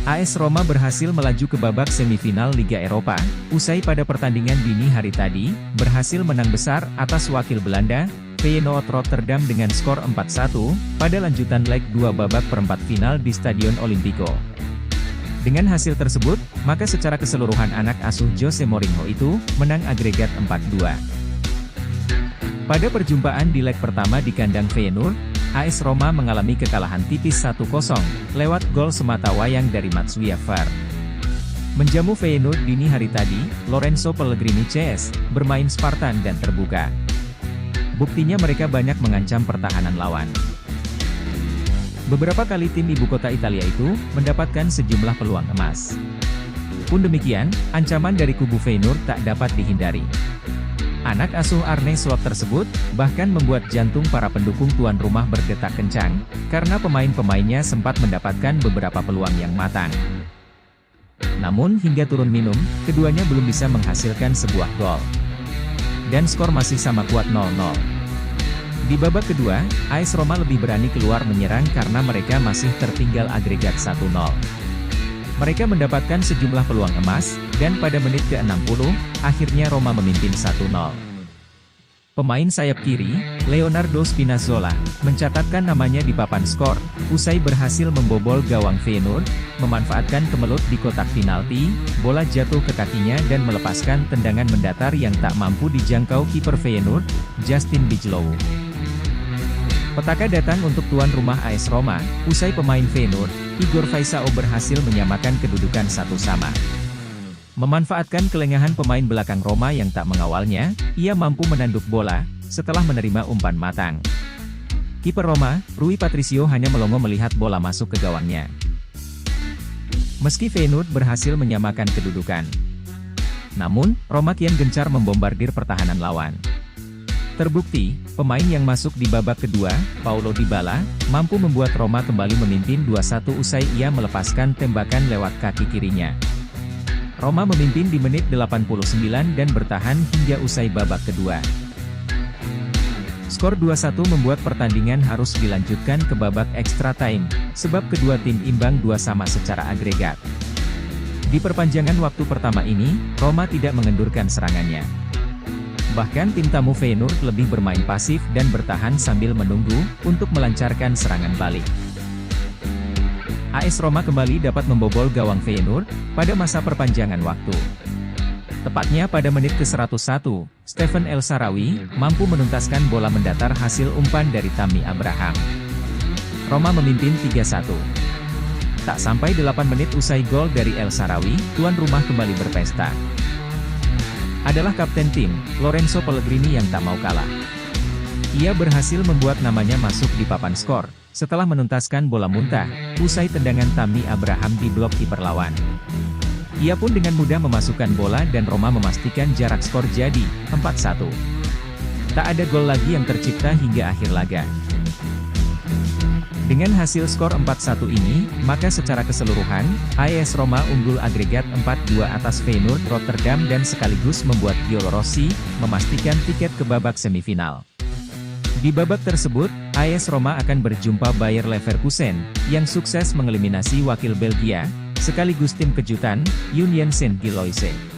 AS Roma berhasil melaju ke babak semifinal Liga Eropa, usai pada pertandingan dini hari tadi, berhasil menang besar atas wakil Belanda, Feyenoord Rotterdam dengan skor 4-1, pada lanjutan leg 2 babak perempat final di Stadion Olimpico. Dengan hasil tersebut, maka secara keseluruhan anak asuh Jose Mourinho itu, menang agregat 4-2. Pada perjumpaan di leg pertama di kandang Feyenoord, AS Roma mengalami kekalahan tipis 1-0, lewat gol sematawayang dari Mats Wiever. Menjamu Feyenoord dini hari tadi, Lorenzo Pellegrini CS, bermain Spartan dan terbuka. Buktinya mereka banyak mengancam pertahanan lawan. Beberapa kali tim ibu kota Italia itu, mendapatkan sejumlah peluang emas. Pun demikian, ancaman dari kubu Feyenoord tak dapat dihindari. Anak asuh Arne Slot tersebut, bahkan membuat jantung para pendukung tuan rumah berdetak kencang, karena pemain-pemainnya sempat mendapatkan beberapa peluang yang matang. Namun hingga turun minum, keduanya belum bisa menghasilkan sebuah gol. Dan skor masih sama kuat 0-0. Di babak kedua, AS Roma lebih berani keluar menyerang karena mereka masih tertinggal agregat 1-0. Mereka mendapatkan sejumlah peluang emas, dan pada menit ke-60, akhirnya Roma memimpin 1-0. Pemain sayap kiri, Leonardo Spinazzola, mencatatkan namanya di papan skor, usai berhasil membobol gawang Feyenoord, memanfaatkan kemelut di kotak penalti, bola jatuh ke kakinya dan melepaskan tendangan mendatar yang tak mampu dijangkau kiper Feyenoord, Justin Bijlow. Petaka datang untuk tuan rumah AS Roma, usai pemain Feyenoord, Igor Faisao berhasil menyamakan kedudukan 1-1. Memanfaatkan kelengahan pemain belakang Roma yang tak mengawalnya, ia mampu menanduk bola, setelah menerima umpan matang. Kiper Roma, Rui Patricio hanya melongo melihat bola masuk ke gawangnya. Meski Feyenoord berhasil menyamakan kedudukan, namun, Roma kian gencar membombardir pertahanan lawan. Terbukti, pemain yang masuk di babak kedua, Paulo Dybala, mampu membuat Roma kembali memimpin 2-1 usai ia melepaskan tembakan lewat kaki kirinya. Roma memimpin di menit 89 dan bertahan hingga usai babak kedua. Skor 2-1 membuat pertandingan harus dilanjutkan ke babak extra time, sebab kedua tim imbang 2-2 secara agregat. Di perpanjangan waktu pertama ini, Roma tidak mengendurkan serangannya. Bahkan tim tamu Feyenoord lebih bermain pasif dan bertahan sambil menunggu, untuk melancarkan serangan balik. AS Roma kembali dapat membobol gawang Feyenoord, pada masa perpanjangan waktu. Tepatnya pada menit ke-101, Stephen El Shaarawy, mampu menuntaskan bola mendatar hasil umpan dari Tammy Abraham. Roma memimpin 3-1. Tak sampai 8 menit usai gol dari El Shaarawy, tuan rumah kembali berpesta. Adalah kapten tim, Lorenzo Pellegrini yang tak mau kalah. Ia berhasil membuat namanya masuk di papan skor, setelah menuntaskan bola muntah, usai tendangan Tammy Abraham di blok kiper lawan. Ia pun dengan mudah memasukkan bola dan Roma memastikan jarak skor jadi 4-1. Tak ada gol lagi yang tercipta hingga akhir laga. Dengan hasil skor 4-1 ini, maka secara keseluruhan, AS Roma unggul agregat 4-2 atas Feyenoord Rotterdam dan sekaligus membuat Giolo Rossi, memastikan tiket ke babak semifinal. Di babak tersebut, AS Roma akan berjumpa Bayer Leverkusen, yang sukses mengeliminasi wakil Belgia, sekaligus tim kejutan, Union Saint-Gilloise.